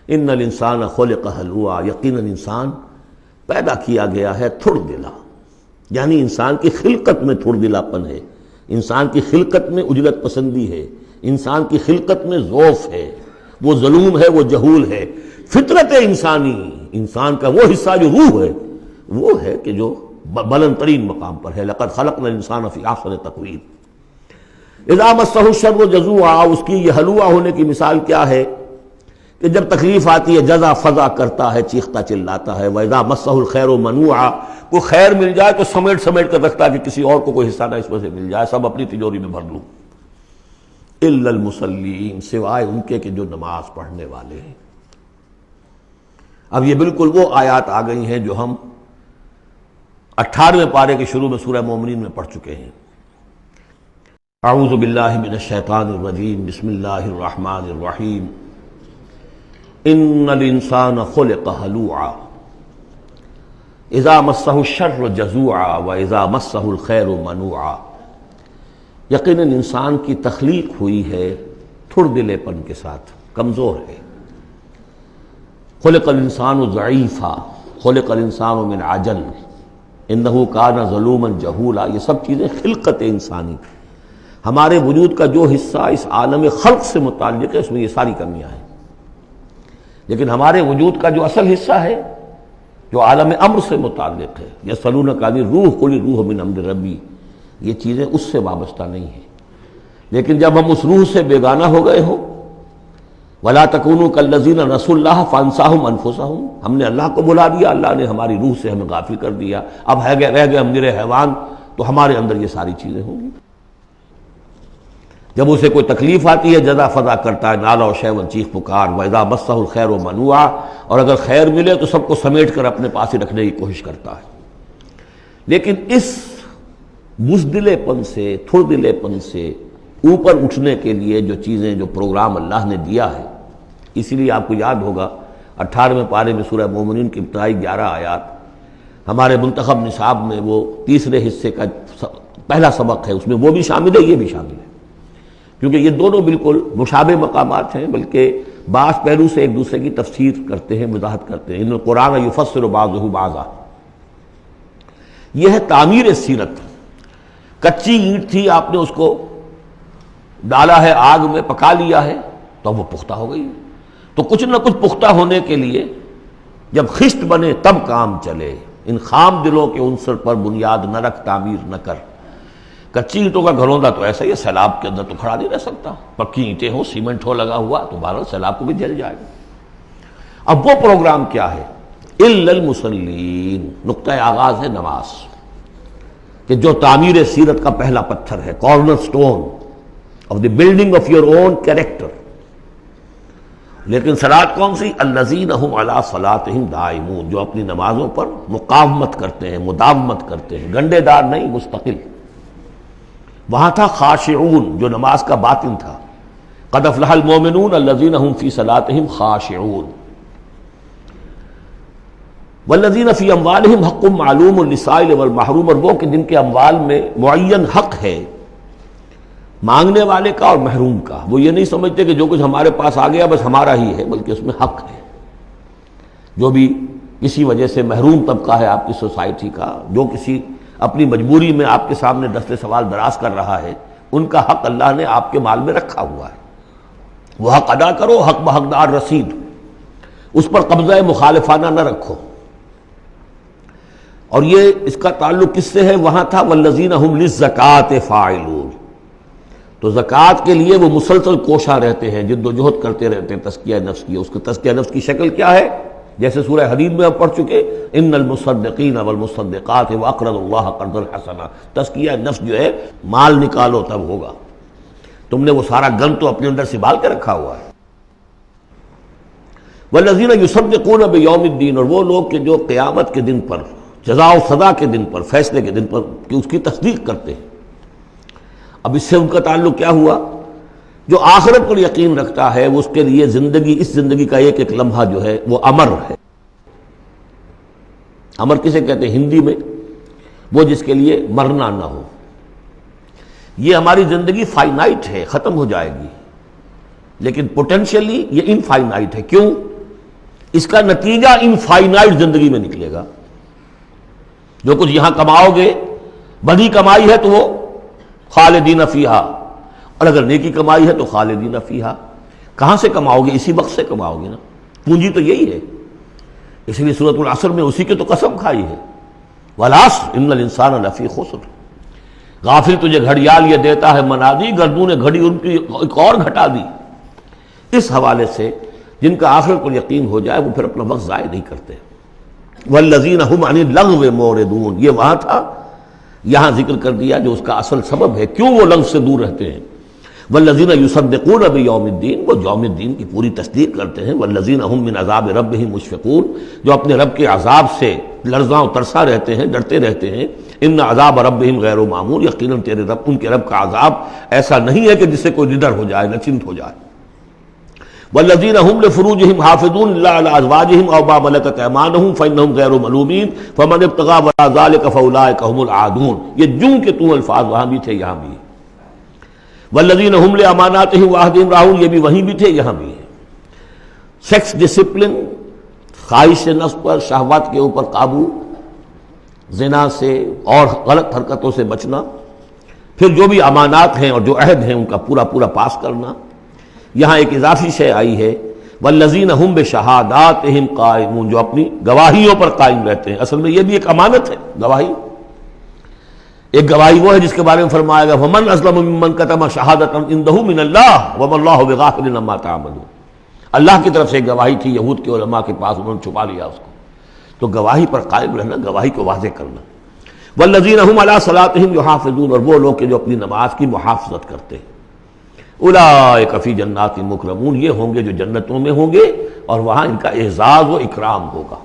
ان الانسان خلق ہلوعا، یقیناً انسان پیدا کیا گیا ہے تھڑ دلا، یعنی انسان کی خلقت میں تھڑ دلا پن ہے، انسان کی خلقت میں اجلت پسندی ہے، انسان کی خلقت میں ضعف ہے، وہ ظلوم ہے، وہ جہول ہے۔ فطرت انسانی، انسان کا وہ حصہ جو روح ہے وہ ہے کہ جو بلند ترین مقام پر ہے۔ لقد خلقنا الانسان فی احسن تقویم۔ اذا مسہ الشر جزوعا، اس کی یہ ہلوعا ہونے کی مثال کیا ہے کہ جب تکلیف آتی ہے جزا فضا کرتا ہے، چیختا چلاتا ہے۔ وَإِذَا مَسَّهُ الْخَيْرُ مَنُوعًا، کوئی خیر مل جائے تو سمیٹ سمیٹ کر رکھتا ہے کہ کسی اور کو کوئی حصہ نہ اس میں سے مل جائے، سب اپنی تجوری میں بھر لوں۔ إِلَّا الْمُصَلِّينَ، سوائے ان کے کہ جو نماز پڑھنے والے ہیں۔ اب یہ بالکل وہ آیات آ گئی ہیں جو ہم 18ویں پارے کے شروع میں سورہ مومنین میں پڑھ چکے ہیں۔ اعوذ باللہ من الشیطان الرجیم، بسم اللہ الرحمن الرحیم۔ ان الانسان خلق ہلوعا اذا مسہ الشر جزوعا واذا مسہ الخیر منوعا، یقیناً انسان کی تخلیق ہوئی ہے تھڑ دلے پن کے ساتھ، کمزور ہے۔ خلق الانسان ضعیفا، خلق الانسان من عجل انہ کان ظلوما جہولا، یہ سب چیزیں خلقت انسانی، ہمارے وجود کا جو حصہ اس عالم خلق سے متعلق ہے اس میں یہ ساری کمیاں ہیں، لیکن ہمارے وجود کا جو اصل حصہ ہے جو عالم امر سے متعلق ہے، یسألونک عن الروح قل الروح من امر ربی، یہ چیزیں اس سے وابستہ نہیں ہیں۔ لیکن جب ہم اس روح سے بیگانہ ہو گئے ہوں، وَلَا تَكُونُوا كَالَّذِينَ نَسُوا اللَّهَ فَأَنسَاهُمْ أَنفُسَهُمْ، ہم نے اللہ کو بلا دیا، اللہ نے ہماری روح سے ہمیں غافل کر دیا، اب رہ گئے ہم نرے حیوان، تو ہمارے اندر یہ ساری چیزیں ہوں گی۔ جب اسے کوئی تکلیف آتی ہے جزا فضا کرتا ہے، نالا و شیون، چیخ پکار، وَإِذَا مَسَّهُ الْخَيْرُ مَنُوعًا، اور اگر خیر ملے تو سب کو سمیٹ کر اپنے پاس ہی رکھنے کی کوشش کرتا ہے۔ لیکن اس بزدلے پن سے، تھڑ دلے پن سے اوپر اٹھنے کے لیے جو چیزیں، جو پروگرام اللہ نے دیا ہے، اسی لیے آپ کو یاد ہوگا 18ویں پارے میں سورہ مومنین کی ابتدائی 11 آیات ہمارے منتخب نصاب میں وہ تیسرے حصے کا پہلا سبق ہے، اس میں وہ بھی شامل ہے، یہ بھی شامل ہے، کیونکہ یہ دونوں بالکل مشابہ مقامات ہیں، بلکہ بعض پہلو سے ایک دوسرے کی تفسیر کرتے ہیں، وضاحت کرتے ہیں۔ ان القرآن یفسر بعضہ بعضا، یہ ہے تعمیر سیرت۔ کچی اینٹ تھی، آپ نے اس کو ڈالا ہے آگ میں، پکا لیا ہے تو وہ پختہ ہو گئی، تو کچھ نہ کچھ پختہ ہونے کے لیے جب خشت بنے تب کام چلے۔ ان خام دلوں کے عنصر پر بنیاد نہ رکھ، تعمیر نہ کر۔ کچی اینٹوں کا گھروندا تو ایسا ہی ہے، سیلاب کے اندر تو کھڑا نہیں رہ سکتا، پکی اینٹیں ہوں، سیمنٹ ہو لگا ہوا تو بہرحال سیلاب کو بھی جل جائے گا۔ اب وہ پروگرام کیا ہے؟ الا المصلین، نقطۂ آغاز ہے نماز، کہ جو تعمیر سیرت کا پہلا پتھر ہے، corner stone of the building of your own character. لیکن صلاۃ کون سی؟ الذین هم علی صلاتہم دائمون، جو اپنی نمازوں پر مقاومت کرتے ہیں، مداومت کرتے ہیں، گنڈے دار نہیں، مستقل۔ وہاں تھا خاشعون، جو نماز کا باطن تھا، قد افلح المؤمنون الذین هم فی صلاتہم خاشعون، والذین فی اموالہم حق معلوم للسائل والمحروم، اور وہ کہ جن کے اموال میں معین حق ہے مانگنے والے کا اور محروم کا۔ وہ یہ نہیں سمجھتے کہ جو کچھ ہمارے پاس آ گیا بس ہمارا ہی ہے، بلکہ اس میں حق ہے۔ جو بھی کسی وجہ سے محروم طبقہ ہے آپ کی سوسائٹی کا، جو کسی اپنی مجبوری میں آپ کے سامنے دست سوال دراز کر رہا ہے، ان کا حق اللہ نے آپ کے مال میں رکھا ہوا ہے، وہ حق ادا کرو، حق بحقدار رسید، اس پر قبضہ مخالفانہ نہ رکھو۔ اور یہ اس کا تعلق کس سے ہے؟ وہاں تھا والذین هم للزکاۃ فاعلون، تو زکوٰۃ کے لیے وہ مسلسل کوشاں رہتے ہیں، جد و جہد کرتے رہتے ہیں تزکیہ نفس کی۔ اس کا تزکیہ نفس کی شکل کیا ہے؟ جیسے سورہ حدید میں ہم پڑھ چکے، ان المصدقین والمصدقات واقرضوا اللہ قرضا حسنا، تزکیہ نفس جو ہے مال نکالو تب ہوگا، تم نے وہ سارا گن تو اپنے اندر سنبھال کے رکھا ہوا ہے۔ والذین یصدقون بیوم الدین، اور وہ لوگ کہ جو قیامت کے دن پر، جزا و سزا کے دن پر، فیصلے کے دن پر کہ اس کی تصدیق کرتے ہیں۔ اب اس سے ان کا تعلق کیا ہوا؟ جو آخرت پر یقین رکھتا ہے وہ اس کے لیے زندگی، اس زندگی کا ایک ایک لمحہ جو ہے وہ امر ہے۔ امر کسے کہتے ہیں ہندی میں؟ وہ جس کے لیے مرنا نہ ہو۔ یہ ہماری زندگی فائنائٹ ہے، ختم ہو جائے گی، لیکن پوٹینشیلی یہ انفائنائٹ ہے۔ کیوں؟ اس کا نتیجہ انفائنائٹ زندگی میں نکلے گا. جو کچھ یہاں کماؤ گے بڑی کمائی ہے تو وہ خالدین فیہا، اور اگر نیکی کمائی ہے تو خالدین فیہا. کہاں سے کماؤ گے؟ اسی وقت سے کماؤ گے نا. پونجی تو یہی ہے. اس لیے سورۃ العصر میں اسی کی تو قسم کھائی ہے، والعصر ان الانسان لفی خسر. غافل تجھے گھڑیال یہ دیتا ہے منادی، گردوں نے گھڑی ان کی ایک اور گھٹا دی. اس حوالے سے جن کا آخرت پر یقین ہو جائے وہ پھر اپنا وقت ضائع نہیں کرتے. والذین هم عن اللغو معرضون، یہ وہاں تھا، یہاں ذکر کر دیا جو اس کا اصل سبب ہے کیوں وہ لغو سے دور رہتے ہیں. والذین یصدقون بیوم الدین، وہ یوم الدین کی پوری تصدیق کرتے ہیں. والذین هم من عذاب ربهم مشفقون، جو اپنے رب کے عذاب سے لرزاں و ترساں رہتے ہیں، ڈرتے رہتے ہیں. ان عذاب ربهم غیر معمول، یقیناً تیرے رب، ان کے رب کا عذاب ایسا نہیں ہے کہ جس سے کوئی نڈر ہو جائے، نچنت ہو جائے. والذین هم لفروجهم حافظون الا علی ازواجهم او ما ملکت ایمانهم فانهم غیر ملومین فمن ابتغى وراء ذلك فاولئک هم العادون. یہ جوں کہ تو الفاظ وہاں بھی تھے یہاں بھی. والذین هم لاماناتهم وعهدهم راعون، یہ بھی وہیں بھی تھے یہاں بھی ہے. سیکس ڈسپلن، خواہش نفس پر، شہوات کے اوپر قابو، زنا سے اور غلط حرکتوں سے بچنا، پھر جو بھی امانات ہیں اور جو عہد ہیں ان کا پورا پورا پاس کرنا. یہاں ایک اضافی شے آئی ہے، والذین هم بشہاداتہم قائمون، جو اپنی گواہیوں پر قائم رہتے ہیں. اصل میں یہ بھی ایک امانت ہے گواہی. ایک گواہی وہ ہے جس کے بارے میں فرمایا گیا فمن اسلم ممن کتم شہادۃ عنده من اللہ وما اللہ بغافل عما تعملون. اللہ کی طرف سے ایک گواہی تھی یہود کے علماء کے پاس، انہوں نے چھپا لیا اس کو. تو گواہی پر قائم رہنا، گواہی کو واضح کرنا. والذین هم علی صلاتہم یحافظون، اور وہ لوگ کہ جو اپنی نماز کی محافظت کرتے ہیں. اولئک فی جنات مکرمون، یہ ہوں گے جو جنتوں میں ہوں گے اور وہاں ان کا اعزاز و اکرام ہوگا.